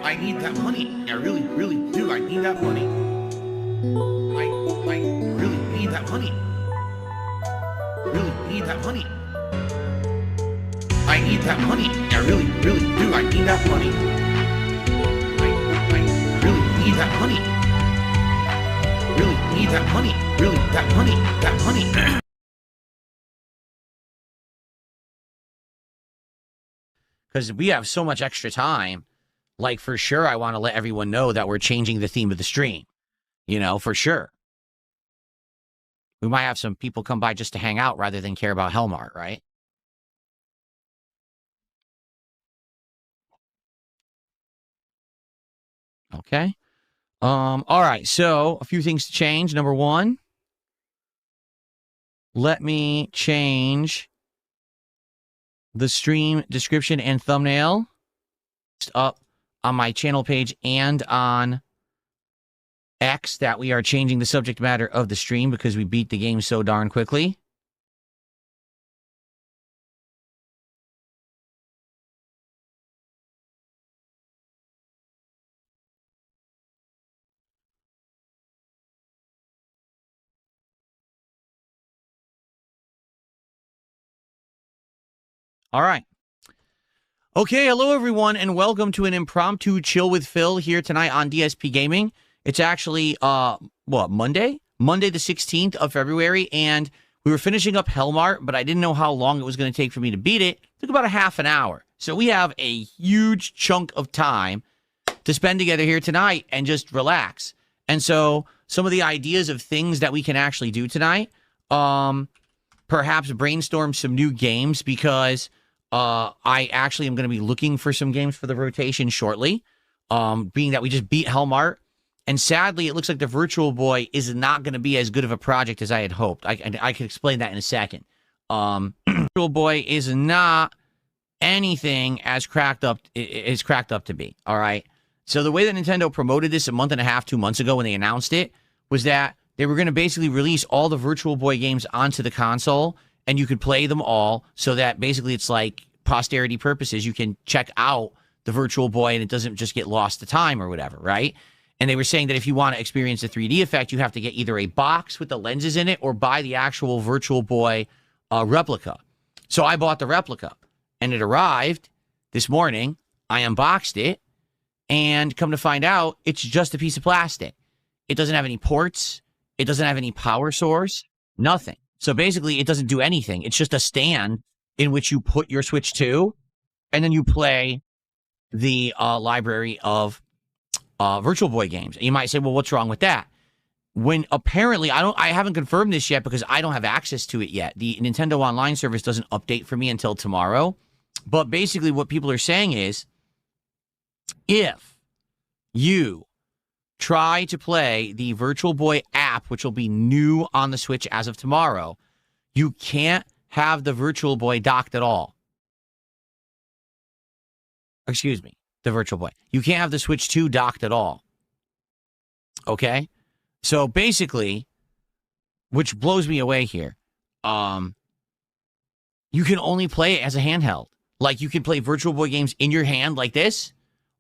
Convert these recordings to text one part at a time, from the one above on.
I need that money. I really, really do. I need that money. I really need that money. Really need that money. I need that money. I really, really do. I need that money. I really need that money. Really need that money. Really, that money. That money. Because we have so much extra time. Like, for sure, I want to let everyone know that we're changing the theme of the stream. You know, for sure. We might have some people come by just to hang out rather than care about Hellmart, right? Okay. All right. So, a few things to change. Number one, let me change the stream description and thumbnail up on my channel page and on X that we are changing the subject matter of the stream because we beat the game so darn quickly. All right. Okay, hello everyone, and welcome to an impromptu chill with Phil here tonight on DSP Gaming. It's actually, Monday? Monday the 16th of February, and we were finishing up Hellmart, but I didn't know how long it was going to take for me to beat it. It took about a half an hour. So we have a huge chunk of time to spend together here tonight and just relax. And so some of the ideas of things that we can actually do tonight, perhaps brainstorm some new games because I actually am going to be looking for some games for the rotation shortly, being that we just beat Hellmart. And sadly, it looks like the Virtual Boy is not going to be as good of a project as I had hoped. I can explain that in a second. Virtual Boy is not anything as cracked up to be, all right? So the way that Nintendo promoted this a month and a half, 2 months ago when they announced it, was that they were going to basically release all the Virtual Boy games onto the console, and you could play them all, so that basically it's like posterity purposes. You can check out the Virtual Boy, and it doesn't just get lost to time or whatever, right? And they were saying that if you want to experience the 3D effect, you have to get either a box with the lenses in it or buy the actual Virtual Boy replica. So I bought the replica, and it arrived this morning. I unboxed it, and come to find out, it's just a piece of plastic. It doesn't have any ports. It doesn't have any power source. Nothing. So basically, it doesn't do anything. It's just a stand in which you put your Switch 2, and then you play the library of Virtual Boy games. And you might say, well, what's wrong with that? When apparently, I haven't confirmed this yet because I don't have access to it yet. The Nintendo Online service doesn't update for me until tomorrow. But basically, what people are saying is, if you try to play the Virtual Boy app, which will be new on the Switch as of tomorrow, you can't have the Virtual Boy docked at all. Excuse me, the Virtual Boy. You can't have the Switch 2 docked at all. Okay? So basically, which blows me away here, you can only play it as a handheld. Like, you can play Virtual Boy games in your hand like this,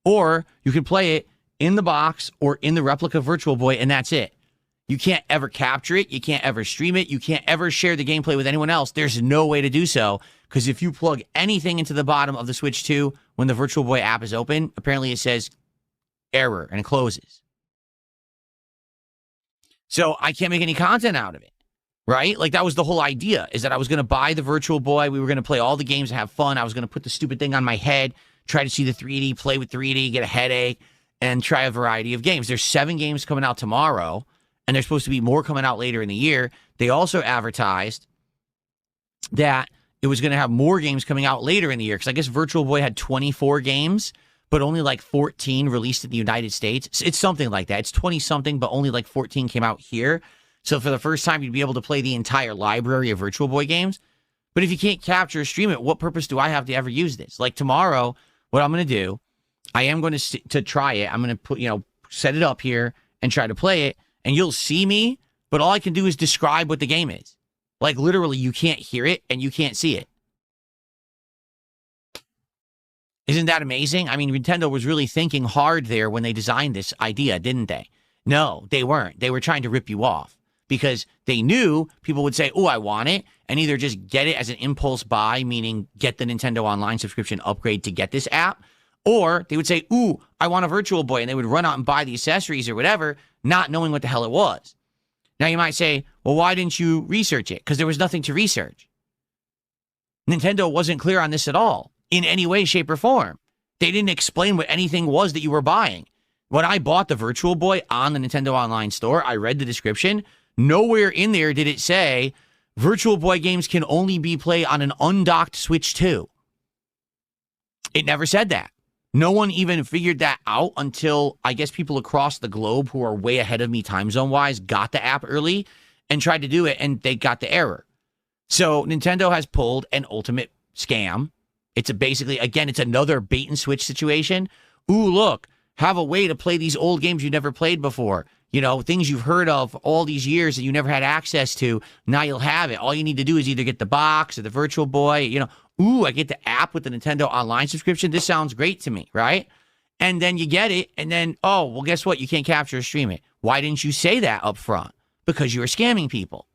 or you can play it in the box or in the replica Virtual Boy, and that's it. You can't ever capture it. You can't ever stream it. You can't ever share the gameplay with anyone else. There's no way to do so, because if you plug anything into the bottom of the Switch 2 when the Virtual Boy app is open, apparently it says error and it closes. So I can't make any content out of it, right? Like, that was the whole idea, is that I was going to buy the Virtual Boy. We were going to play all the games and have fun. I was going to put the stupid thing on my head, try to see the 3D, play with 3D, get a headache, and try a variety of games. There's 7 games coming out tomorrow, and there's supposed to be more coming out later in the year. They also advertised that it was going to have more games coming out later in the year, because I guess Virtual Boy had 24 games, but only like 14 released in the United States. It's something like that. It's 20-something, but only like 14 came out here. So for the first time, you'd be able to play the entire library of Virtual Boy games. But if you can't capture or stream it, what purpose do I have to ever use this? Like, tomorrow, what I'm going to do, I am going to try it. I'm going to put, set it up here and try to play it, and you'll see me, but all I can do is describe what the game is. Like, literally, you can't hear it and you can't see it. Isn't that amazing? I mean, Nintendo was really thinking hard there when they designed this idea, didn't they? No, they weren't. They were trying to rip you off because they knew people would say, oh, I want it, and either just get it as an impulse buy, meaning get the Nintendo Online subscription upgrade to get this app, or they would say, ooh, I want a Virtual Boy, and they would run out and buy the accessories or whatever, not knowing what the hell it was. Now you might say, well, why didn't you research it? Because there was nothing to research. Nintendo wasn't clear on this at all, in any way, shape, or form. They didn't explain what anything was that you were buying. When I bought the Virtual Boy on the Nintendo Online store, I read the description. Nowhere in there did it say Virtual Boy games can only be played on an undocked Switch 2. It never said that. No one even figured that out until, I guess, people across the globe who are way ahead of me time zone-wise got the app early and tried to do it, and they got the error. So Nintendo has pulled an ultimate scam. It's basically, again, it's another bait and switch situation. Ooh, look, have a way to play these old games you never played before. You know, things you've heard of all these years that you never had access to. Now you'll have it. All you need to do is either get the box or the Virtual Boy. You know, ooh, I get the app with the Nintendo Online subscription. This sounds great to me, right? And then you get it, and then, oh, well, guess what? You can't capture or stream it. Why didn't you say that up front? Because you were scamming people.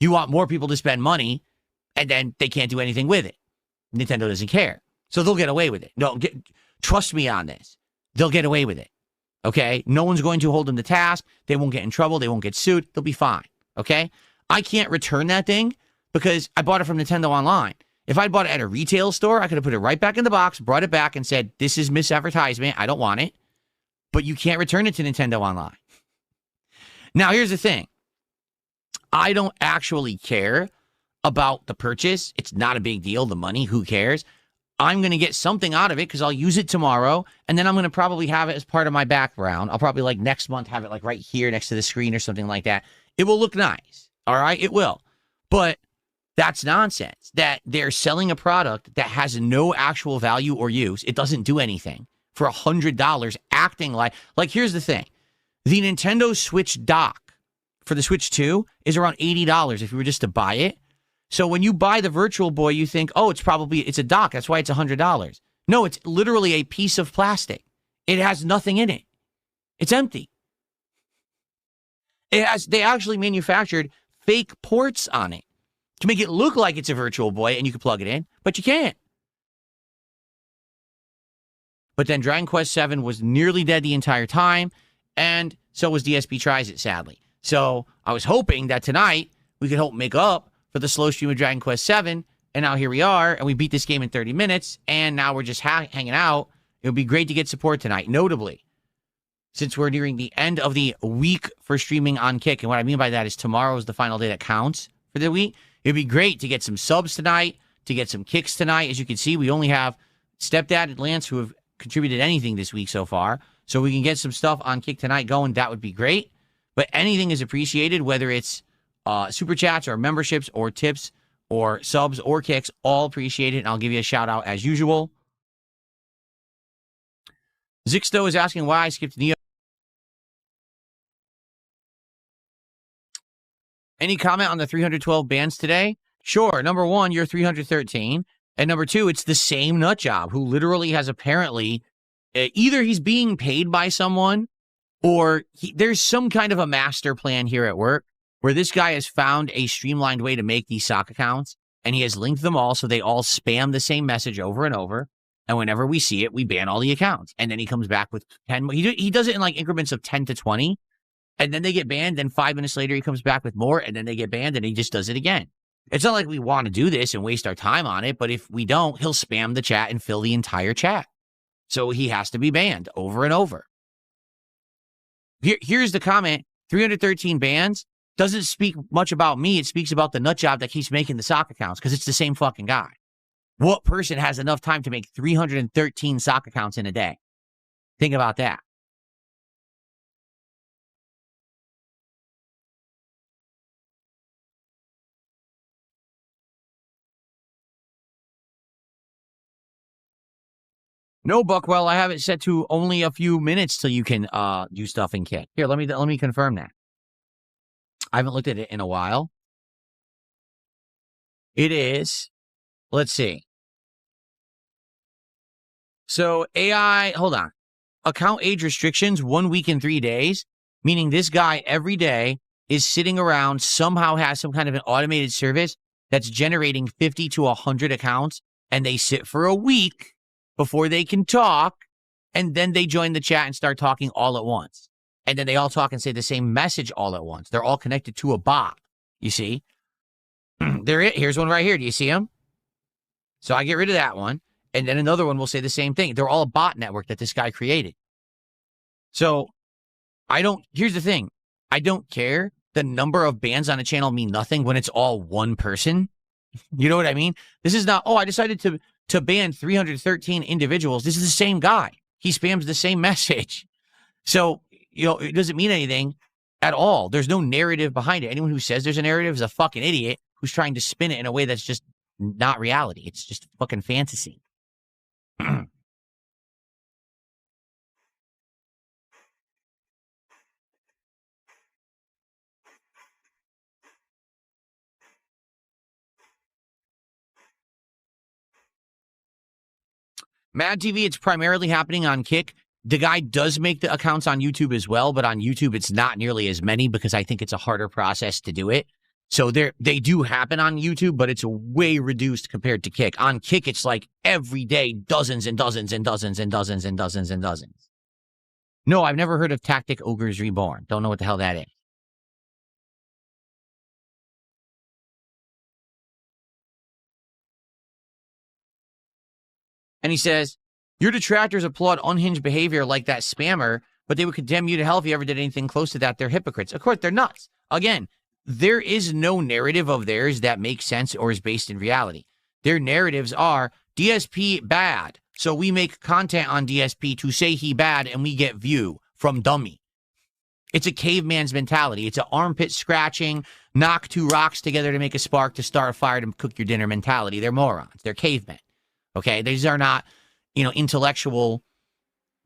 You want more people to spend money, and then they can't do anything with it. Nintendo doesn't care. So they'll get away with it. No, trust me on this. They'll get away with it. Okay? No one's going to hold them to task. They won't get in trouble. They won't get sued. They'll be fine. Okay? I can't return that thing because I bought it from Nintendo Online. If I'd bought it at a retail store, I could have put it right back in the box, brought it back, and said, this is misadvertisement. I don't want it. But you can't return it to Nintendo Online. Now, here's the thing. I don't actually care about the purchase. It's not a big deal. The money, who cares? I'm going to get something out of it because I'll use it tomorrow, and then I'm going to probably have it as part of my background. I'll probably, like, next month have it, like, right here next to the screen or something like that. It will look nice. All right? It will. But that's nonsense that they're selling a product that has no actual value or use. It doesn't do anything for $100, acting like here's the thing. The Nintendo Switch dock for the Switch 2 is around $80 if you were just to buy it. So when you buy the Virtual Boy, you think, oh, it's a dock. That's why it's $100. No, it's literally a piece of plastic. It has nothing in it. It's empty. They actually manufactured fake ports on it to make it look like it's a Virtual Boy and you can plug it in, but you can't. But then Dragon Quest VII was nearly dead the entire time, and so was DSP Tries It, sadly. So I was hoping that tonight we could help make up for the slow stream of Dragon Quest VII, and now here we are, and we beat this game in 30 minutes, and now we're just hanging out. It would be great to get support tonight, notably, since we're nearing the end of the week for streaming on Kick, and what I mean by that is tomorrow is the final day that counts for the week. It'd be great to get some subs tonight, to get some kicks tonight. As you can see, we only have Stepdad and Lance who have contributed anything this week so far, so we can get some stuff on Kick tonight going. That would be great, but anything is appreciated, whether it's super chats or memberships or tips or subs or kicks, all appreciated, and I'll give you a shout out as usual. Zixto is asking why I skipped Neo. Any comment on the 312 bans today? Sure. Number one, you're 313. And number two, it's the same nut job who literally has apparently, either he's being paid by someone or there's some kind of a master plan here at work where this guy has found a streamlined way to make these sock accounts, and he has linked them all so they all spam the same message over and over. And whenever we see it, we ban all the accounts. And then he comes back with 10. He does it in like increments of 10 to 20. And then they get banned. Then 5 minutes later, he comes back with more. And then they get banned, and he just does it again. It's not like we want to do this and waste our time on it. But if we don't, he'll spam the chat and fill the entire chat. So he has to be banned over and over. Here's the comment. 313 bans. Doesn't speak much about me. It speaks about the nut job that keeps making the sock accounts because it's the same fucking guy. What person has enough time to make 313 sock accounts in a day? Think about that. No, Buckwell, I have it set to only a few minutes till you can do stuff in Kick. Here, let me confirm that. I haven't looked at it in a while. It is, let's see. So AI, hold on. Account age restrictions, 1 week and 3 days, meaning this guy every day is sitting around, somehow has some kind of an automated service that's generating 50 to 100 accounts, and they sit for a week before they can talk, and then they join the chat and start talking all at once. And then they all talk and say the same message all at once. They're all connected to a bot, you see? Here's one right here. Do you see him? So I get rid of that one. And then another one will say the same thing. They're all a bot network that this guy created. So here's the thing. I don't care. The number of bans on a channel mean nothing when it's all one person. You know what I mean? This is not, I decided to ban 313 individuals. This is the same guy. He spams the same message. So, it doesn't mean anything at all. There's no narrative behind it. Anyone who says there's a narrative is a fucking idiot who's trying to spin it in a way that's just not reality. It's just fucking fantasy. Mad TV, it's primarily happening on Kick. The guy does make the accounts on YouTube as well, but on YouTube, it's not nearly as many because I think it's a harder process to do it. So they do happen on YouTube, but it's way reduced compared to Kick. On Kick, it's like every day, dozens and dozens and dozens and dozens and dozens and dozens. No, I've never heard of Tactic Ogres Reborn. Don't know what the hell that is. And he says, your detractors applaud unhinged behavior like that spammer, but they would condemn you to hell if you ever did anything close to that. They're hypocrites. Of course, they're nuts. Again, there is no narrative of theirs that makes sense or is based in reality. Their narratives are DSP bad, so we make content on DSP to say he bad and we get view from dummy. It's a caveman's mentality. It's an armpit scratching, knock two rocks together to make a spark to start a fire to cook your dinner mentality. They're morons. They're cavemen. Okay? These are not, intellectual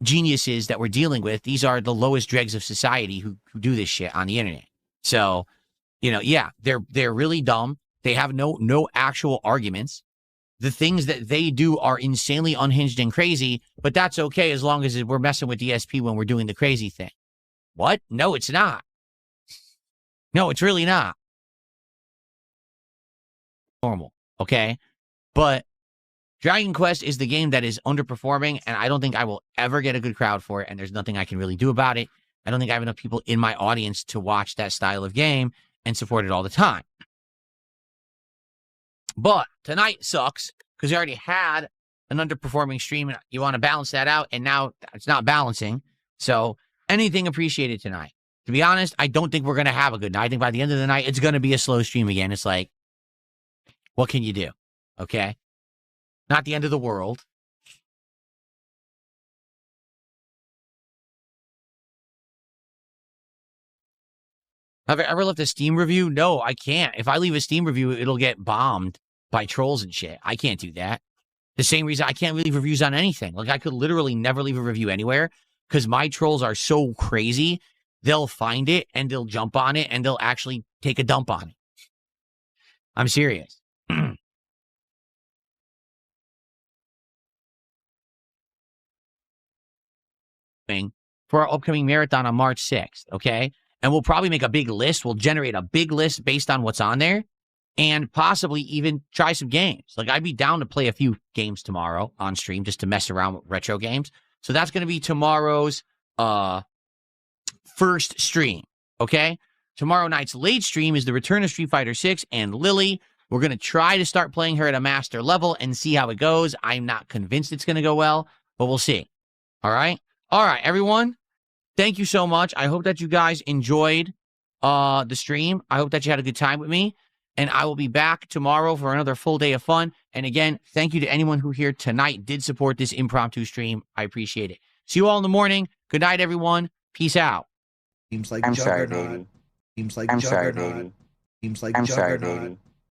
geniuses that we're dealing with. These are the lowest dregs of society who do this shit on the internet. So, they're really dumb. They have no actual arguments. The things that they do are insanely unhinged and crazy, but that's okay as long as we're messing with DSP when we're doing the crazy thing. What? No, it's not. No, it's really not. Normal, okay? But Dragon Quest is the game that is underperforming, and I don't think I will ever get a good crowd for it, and there's nothing I can really do about it. I don't think I have enough people in my audience to watch that style of game and support it all the time. But tonight sucks because I already had an underperforming stream, and you want to balance that out, and now it's not balancing. So anything appreciated tonight. To be honest, I don't think we're going to have a good night. I think by the end of the night, it's going to be a slow stream again. It's like, what can you do? Okay? Not the end of the world. Have I ever left a Steam review? No, I can't. If I leave a Steam review, it'll get bombed by trolls and shit. I can't do that. The same reason I can't leave reviews on anything. Like, I could literally never leave a review anywhere because my trolls are so crazy. They'll find it and they'll jump on it and they'll actually take a dump on it. I'm serious. For our upcoming marathon on March 6th, okay? And we'll probably make a big list. We'll generate a big list based on what's on there and possibly even try some games. Like, I'd be down to play a few games tomorrow on stream just to mess around with retro games. So that's going to be tomorrow's first stream, okay? Tomorrow night's late stream is the return of Street Fighter 6 and Lily. We're going to try to start playing her at a master level and see how it goes. I'm not convinced it's going to go well, but we'll see. All right? All right, everyone. Thank you so much. I hope that you guys enjoyed the stream. I hope that you had a good time with me. And I will be back tomorrow for another full day of fun. And again, thank you to anyone who here tonight did support this impromptu stream. I appreciate it. See you all in the morning. Good night, everyone. Peace out. Seems like I'm sorry, baby. Seems like I'm sorry, baby. Seems like I'm sorry, baby.